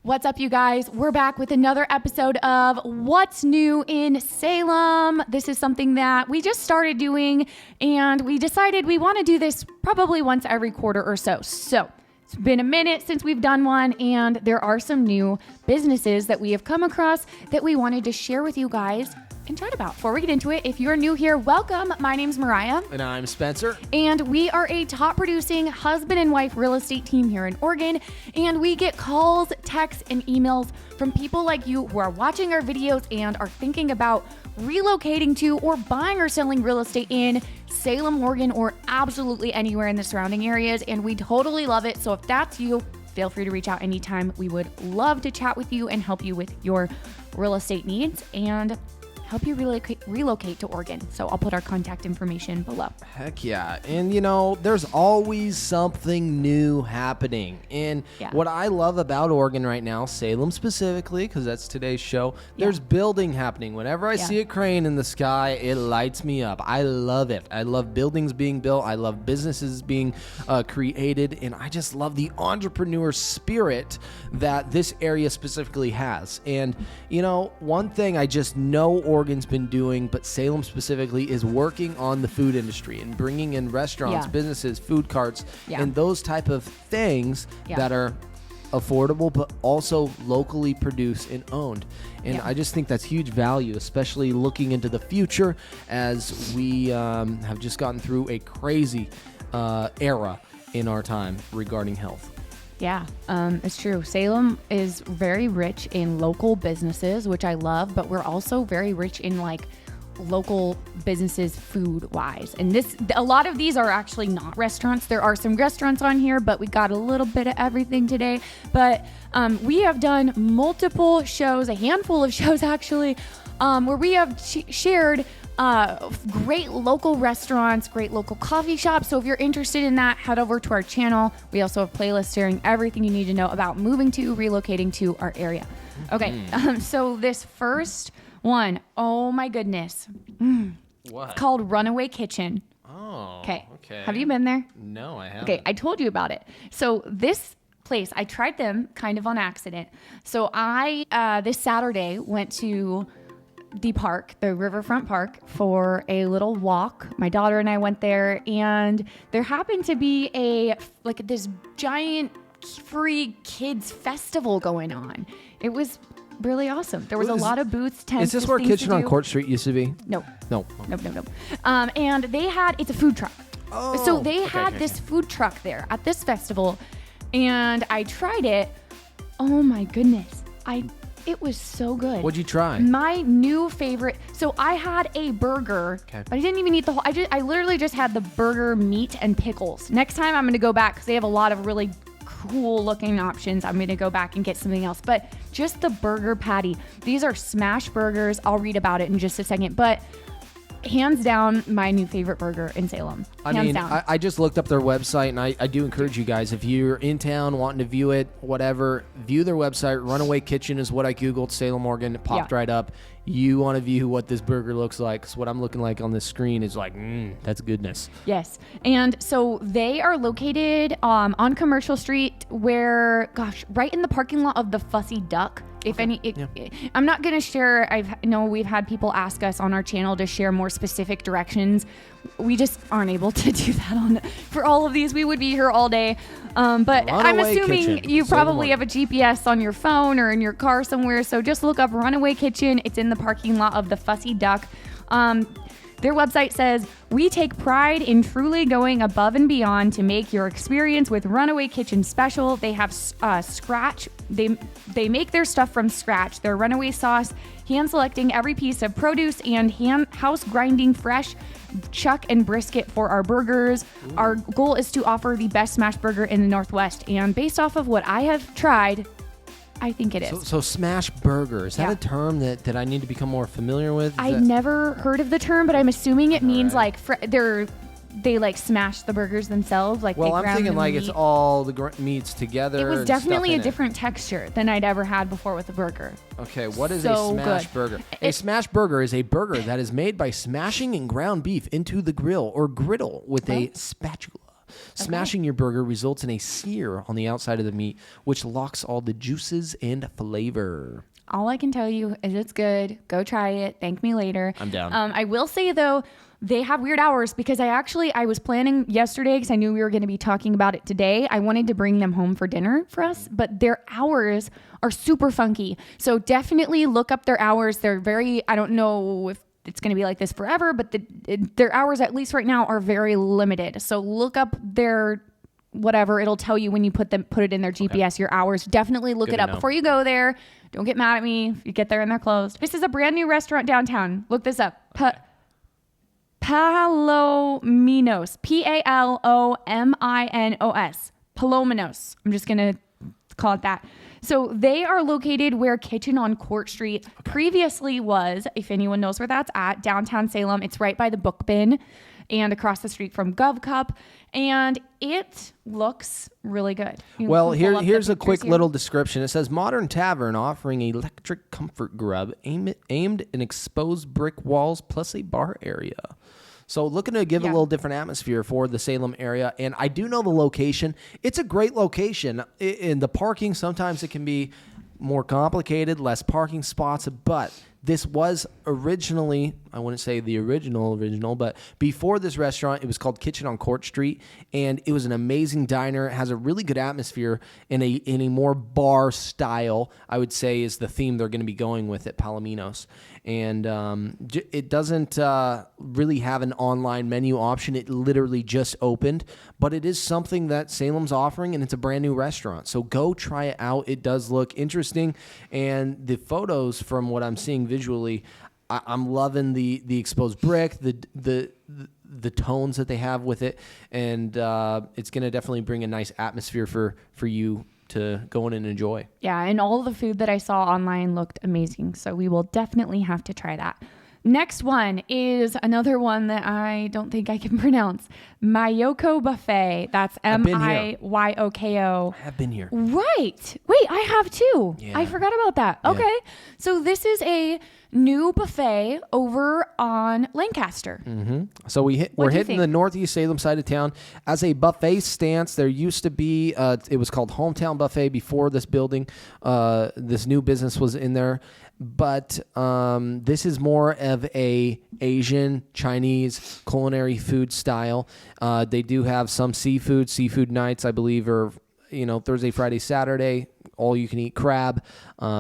What's up, you guys? We're back with another episode of What's New in Salem. This is something that we just started doing, and we decided we want to do this probably once every quarter or so. So it's been a minute since we've done one, and there are some new businesses that we have come across that we wanted to share with you guys and chat about. Before we get into it, if you're new here, welcome. My name's Mariah. And I'm Spencer. And we are a top producing husband and wife real estate team here in Oregon. And we get calls, texts, and emails from people like you who are watching our videos and are thinking about relocating to or buying or selling real estate in Salem, Oregon, or absolutely anywhere in the surrounding areas. And we totally love it. So if that's you, feel free to reach out anytime. We would love to chat with you and help you with your real estate needs and help you relocate to Oregon. So I'll put our contact information below. Heck yeah. And you know, there's always something new happening. And what I love about Oregon right now, Salem specifically, because that's today's show, there's building happening. Whenever I see a crane in the sky, it lights me up. I love it. I love buildings being built. I love businesses being created. And I just love the entrepreneur spirit that this area specifically has. And you know, one thing I just know Oregon's been doing, but Salem specifically, is working on the food industry and bringing in restaurants, businesses, food carts, and those type of things that are affordable, but also locally produced and owned. And I just think that's huge value, especially looking into the future as we have just gotten through a crazy era in our time regarding health. Yeah, it's true. Salem is very rich in local businesses, which I love, but we're also very rich in like local businesses food wise. And a lot of these are actually not restaurants. There are some restaurants on here, but we got a little bit of everything today. But we have done multiple shows, a handful of shows actually, where we have shared great local restaurants, great local coffee shops. So if you're interested in that, head over to our channel. We also have playlists sharing everything you need to know about moving to, relocating to our area. Okay, so this first one, oh my goodness. What? It's called Runaway Kitchen. Oh, okay. Okay. Have you been there? No, I haven't. Okay, I told you about it. So this place, I tried them kind of on accident. So I, this Saturday, went to the riverfront park, for a little walk. My daughter and I went there, and there happened to be this giant free kids festival going on. It was really awesome. There was a lot of booths, tents. Is this where Kitchen on Court Street used to be? No. No. Nope. And it's a food truck. Oh. So they had this food truck there at this festival, and I tried it. Oh my goodness. It was so good. What'd you try? My new favorite. So I had a burger, but I didn't even eat the whole. I literally just had the burger, meat, and pickles. Next time I'm going to go back because they have a lot of really cool looking options. I'm going to go back and get something else. But just the burger patty. These are smash burgers. I'll read about it in just a second. But hands down, my new favorite burger in Salem. Hands down. I just looked up their website, and I do encourage you guys, if you're in town wanting to view it, whatever, view their website. Runaway Kitchen is what I Googled, Salem, Oregon. It popped right up. You want to view what this burger looks like, because what I'm looking like on this screen is like, that's goodness. Yes. And so they are located on Commercial Street right in the parking lot of the Fussy Duck. I'm not going to share. We've had people ask us on our channel to share more specific directions. We just aren't able to do that for all of these. We would be here all day. But I'm assuming Kitchen. You probably have a GPS on your phone or in your car somewhere. So just look up Runaway Kitchen. It's in the parking lot of the Fussy Duck. Their website says, "We take pride in truly going above and beyond to make your experience with Runaway Kitchen special. They have scratch. They make their stuff from scratch. Their Runaway sauce, hand selecting every piece of produce, and house grinding fresh chuck and brisket for our burgers. Ooh. Our goal is to offer the best smash burger in the Northwest. And based off of what I have tried, I think it is." So smash burger, is that a term that I need to become more familiar with? I've never heard of the term, but I'm assuming it means like they like smash the burgers themselves. Like, well, I'm thinking like it's all the meats together. It was definitely a different texture than I'd ever had before with a burger. Okay, what is a smash burger? A smash burger is a burger that is made by smashing and ground beef into the grill or griddle with a spatula. Smashing your burger results in a sear on the outside of the meat, which locks all the juices and flavor. All I can tell you is it's good. Go try it. Thank me later. I'm down. I will say, though, they have weird hours because I was planning yesterday because I knew we were going to be talking about it today. I wanted to bring them home for dinner for us, but their hours are super funky. So definitely look up their hours. They're very, I don't know if it's going to be like this forever, but their hours, at least right now, are very limited. So look up their whatever. It'll tell you when you put it in their GPS, your hours. Definitely look it up before you go there. Don't get mad at me if you get there and they're closed. This is a brand new restaurant downtown. Look this up. Palominos. Palominos. Palominos. I'm just going to call it that. So they are located where Kitchen on Court Street previously was, if anyone knows where that's at, downtown Salem. It's right by the book bin and across the street from GovCup. And it looks really good. Well, here's a quick little description. It says, modern tavern offering electric comfort grub aimed in exposed brick walls plus a bar area. So looking to give a little different atmosphere for the Salem area. And I do know the location. It's a great location. In the parking, sometimes it can be more complicated, less parking spots, but this was originally, I wouldn't say the original, but before this restaurant, it was called Kitchen on Court Street, and it was an amazing diner. It has a really good atmosphere in a more bar style, I would say, is the theme they're going to be going with at Palominos. And it doesn't really have an online menu option. It literally just opened, but it is something that Salem's offering, and it's a brand new restaurant. So go try it out. It does look interesting, and the photos from what I'm seeing visually, I'm loving the exposed brick, the tones that they have with it, and it's going to definitely bring a nice atmosphere for you to go in and enjoy. Yeah, and all the food that I saw online looked amazing, so we will definitely have to try that. Next one is another one that I don't think I can pronounce. Miyoko Buffet. That's Miyoko. I have been here. Right. Wait, I have too. Yeah. I forgot about that. Yeah. Okay. So this is a new buffet over on Lancaster. Mm-hmm. So we're hitting the northeast Salem side of town. As a buffet stance, there used to be, it was called Hometown Buffet before this building. This new business was in there. But this is more of a Asian, Chinese culinary food style. They do have some seafood nights, I believe, or Thursday, Friday, Saturday, all you can eat crab,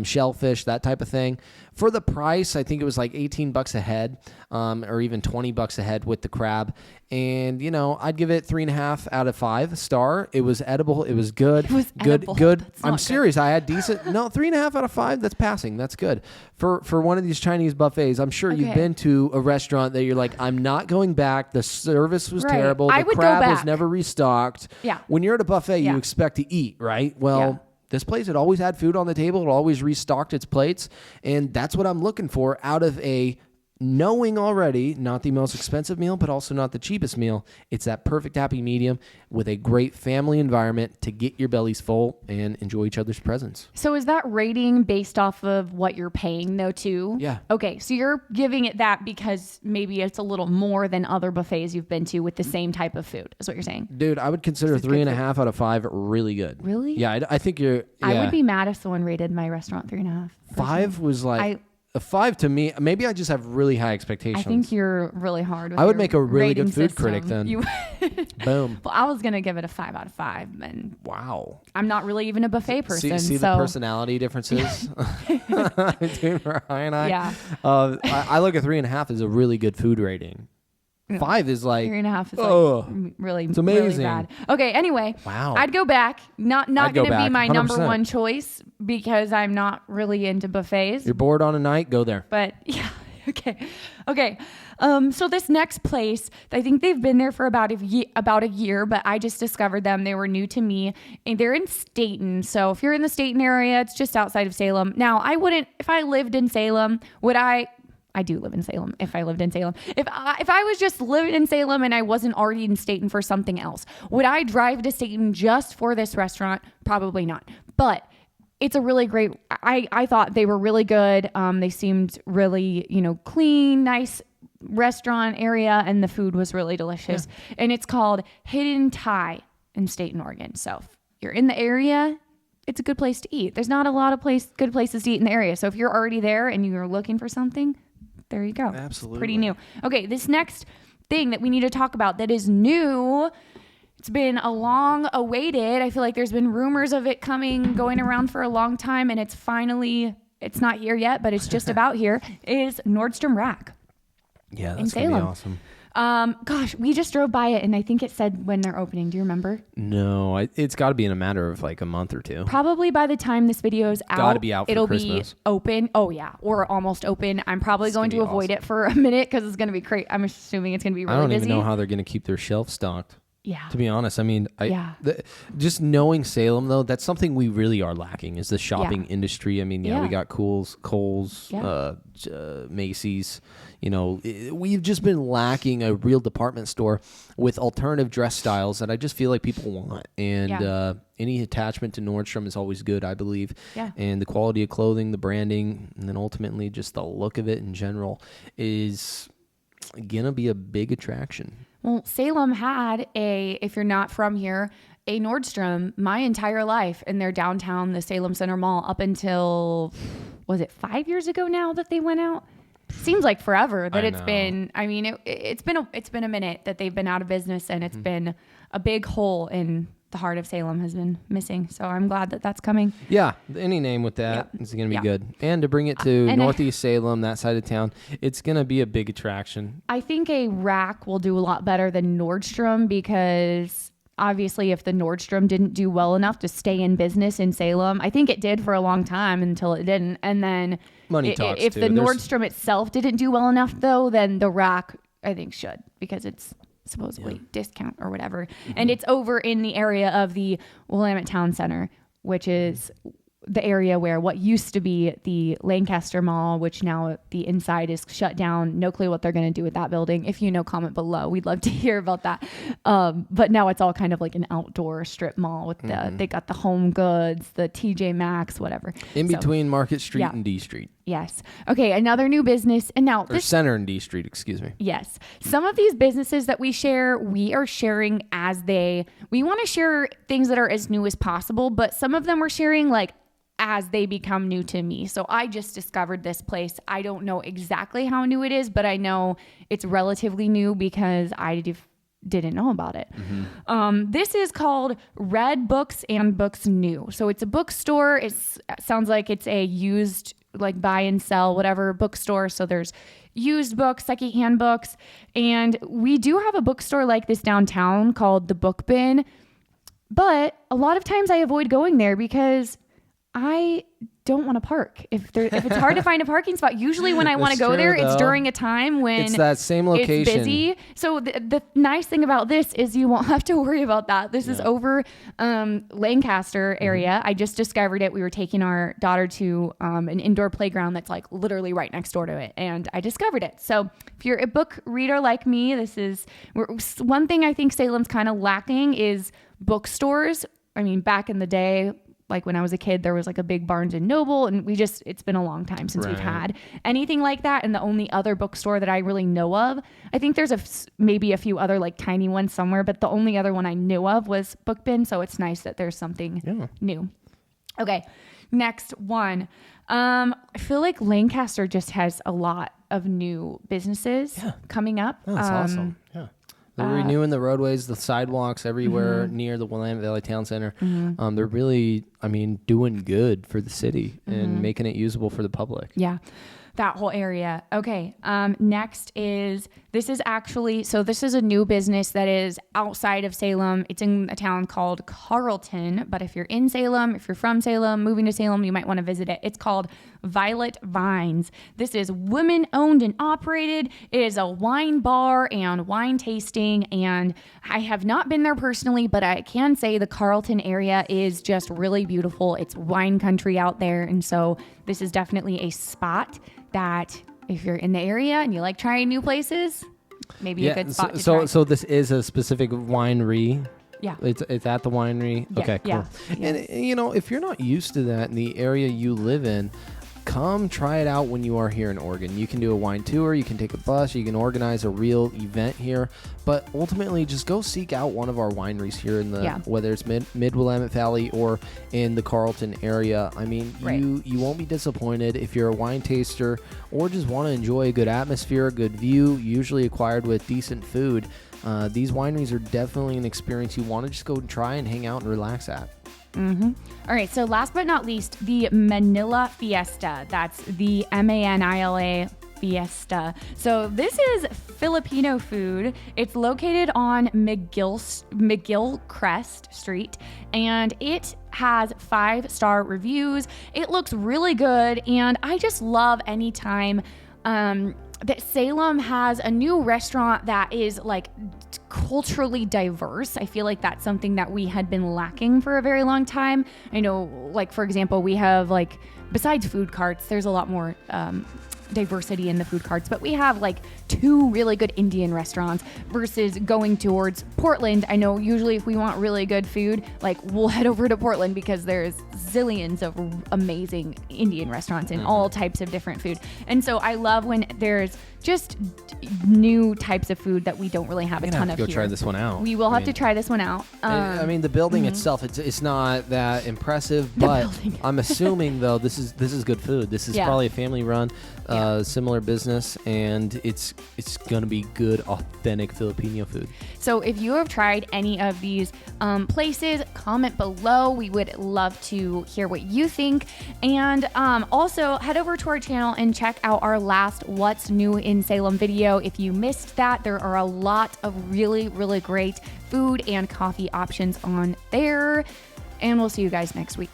shellfish, that type of thing. For the price, I think it was like $18 a head, or even $20 a head with the crab. And I'd give it 3.5 out of 5 star. It was edible. It was good. It was good. edible. Good. That's not I'm good. serious. I had decent. No, 3.5 out of 5. That's passing. That's good for one of these Chinese buffets. I'm sure you've been to a restaurant that you're like, I'm not going back. The service was terrible. I The would go crab was back. never restocked. Yeah. When you're at a buffet, you expect to eat, right? Well. This place had always had food on the table. It always restocked its plates. And that's what I'm looking for out of a knowing already, not the most expensive meal, but also not the cheapest meal. It's that perfect happy medium with a great family environment to get your bellies full and enjoy each other's presence. So is that rating based off of what you're paying though too? Yeah. Okay. So you're giving it that because maybe it's a little more than other buffets you've been to with the same type of food is what you're saying? Dude, I would consider 3.5 out of 5 really good. Really? Yeah. I think you're... Yeah. I would be mad if someone rated my restaurant 3.5. 5 was like... A 5 to me, maybe I just have really high expectations. I think you're really hard with I would your make a really rating good food system. critic then. You Boom. Well, I was going to give it a 5 out of 5. And Wow. I'm not really even a buffet person. See so. the personality differences between Mariah and I? Yeah. I look at 3.5 as a really good food rating. 5 is like 3.5 is really, it's amazing. really bad. Okay, anyway. Wow. I'd go back. Not I'd go going to be back, my 100%. number one choice because I'm not really into buffets. You're bored on a night, go there. But yeah, okay. So this next place, I think they've been there for about a year, but I just discovered them. They were new to me, and they're in Stayton. So if you're in the Stayton area, it's just outside of Salem. Now, I wouldn't, if I lived in Salem, would I do live in Salem if I lived in Salem. If I was just living in Salem and I wasn't already in Stayton for something else, would I drive to Stayton just for this restaurant? Probably not. But it's a really great, I thought they were really good. They seemed really, clean, nice restaurant area, and the food was really delicious. Yeah. And it's called Hidden Thai in Stayton, Oregon. So if you're in the area, it's a good place to eat. There's not a lot of good places to eat in the area. So if you're already there and you're looking for something, there you go. Absolutely. It's pretty new. Okay, this next thing that we need to talk about that is new, it's been a long awaited. I feel like there's been rumors of it going around for a long time, and it's not here yet, but it's just about here, is Nordstrom Rack. Yeah, that's going to be awesome. Gosh, we just drove by it, and I think it said when they're opening. Do you remember? No, it's got to be in a matter of like a month or two. Probably by the time this video is out, got to be out for Christmas. Be open. Oh yeah, or almost open. I'm probably going to avoid it for a minute because it's going to be crazy. I'm assuming it's going to be really busy. I don't even know how they're going to keep their shelf stocked. Yeah. To be honest, I mean, just knowing Salem though, that's something we really are lacking is the shopping industry. I mean, we got Kohl's, Macy's. You know, we've just been lacking a real department store with alternative dress styles that I just feel like people want. And any attachment to Nordstrom is always good, I believe. Yeah. And the quality of clothing, the branding, and then ultimately just the look of it in general is going to be a big attraction. Well, Salem had if you're not from here, a Nordstrom my entire life in their downtown, the Salem Center Mall, up until, was it 5 years ago now that they went out? Seems like forever that it's been. I mean, it's been a minute that they've been out of business, and it's been a big hole in the heart of Salem has been missing. So I'm glad that that's coming. Yeah, any name with that is going to be good. And to bring it to Northeast Salem, that side of town, it's going to be a big attraction. I think a Rack will do a lot better than Nordstrom because obviously if the Nordstrom didn't do well enough to stay in business in Salem, I think it did for a long time until it didn't. And then money talks if the Nordstrom itself didn't do well enough though, then the Rack I think should, because it's supposedly discount or whatever. And it's over in the area of the Willamette Town Center, which is the area where what used to be the Lancaster Mall, which now the inside is shut down. No clue what they're going to do with that building. If you know, comment below. We'd love to hear about that. But now it's all kind of like an outdoor strip mall with they got the Home Goods, the TJ Maxx, whatever. In between Market Street and D Street. Yes. Okay, another new business. And now Center and D Street, excuse me. Yes. Some of these businesses that we share, we are sharing we want to share things that are as new as possible, but some of them we're sharing like as they become new to me. So I just discovered this place. I don't know exactly how new it is, but I know it's relatively new because I didn't know about it. This is called Red Books and Books New. So it's a bookstore. It sounds like it's a used, like buy and sell, whatever bookstore. So there's used books, secondhand books. And we do have a bookstore like this downtown called the Book Bin. But a lot of times I avoid going there because I don't want to park. If it's hard to find a parking spot, usually when I want to go there, it's during a time when it's that same location. It's busy. So the nice thing about this is you won't have to worry about that. This is over Lancaster area. I just discovered it. We were taking our daughter to an indoor playground that's like literally right next door to it, and I discovered it. So if you're a book reader like me, this is one thing I think Salem's kind of lacking is bookstores. I mean, back in the day, like when I was a kid, there was like a big Barnes and Noble, and it's been a long time since we've had anything like that. And the only other bookstore that I really know of, I think there's maybe a few other like tiny ones somewhere, but the only other one I knew of was Book Bin. So it's nice that there's something new. Okay. Next one. I feel like Lancaster just has a lot of new businesses coming up. That's awesome. Yeah. They're renewing the roadways, the sidewalks everywhere near the Willamette Valley Town Center. They're really, doing good for the city and making it usable for the public. Yeah, that whole area. Okay, next this is a new business that is outside of Salem. It's in a town called Carlton, but if you're in Salem, if you're from Salem, moving to Salem, you might want to visit it. It's called Violet Vines. This is women owned and operated. It is a wine bar and wine tasting, and I have not been there personally, but I can say the Carlton area is just really beautiful. It's wine country out there, and so this is definitely a spot that if you're in the area and you like trying new places, maybe a good spot to try. So this is a specific winery. Yeah. It's at the winery. Yeah, okay, cool. Yeah. And if you're not used to that in the area you live in, come try it out when you are here in Oregon. You can do a wine tour, you can take a bus, you can organize a real event here, but ultimately just go seek out one of our wineries here in the, whether it's mid Willamette Valley or in the Carlton area. I mean, you won't be disappointed if you're a wine taster or just want to enjoy a good atmosphere, a good view, usually acquired with decent food. These wineries are definitely an experience you want to just go and try and hang out and relax at. Mm-hmm. All right, so last but not least, the Manila Fiesta. That's the Manila Fiesta. So this is Filipino food. It's located on McGillcrest Street, and it has 5-star reviews. It looks really good, and I just love anytime that Salem has a new restaurant that is like culturally diverse. I feel like that's something that we had been lacking for a very long time. I know, like, for example, we have, like, besides food carts, there's a lot more diversity in the food carts, but we have like 2 really good Indian restaurants versus going towards Portland. I know usually if we want really good food, like, we'll head over to Portland because there's zillions of amazing Indian restaurants and all types of different food. And so I love when there's just new types of food that we don't really have a ton of here. Go try this one out. We will have to try this one out. I mean, the building itself, it's not that impressive, but I'm assuming though this is good food. This is probably a family run, similar business, and it's gonna be good, authentic Filipino food. So if you have tried any of these places, comment below. We would love to hear what you think. And also head over to our channel and check out our last What's New in Salem video. If you missed that, there are a lot of really, really great food and coffee options on there. And we'll see you guys next week.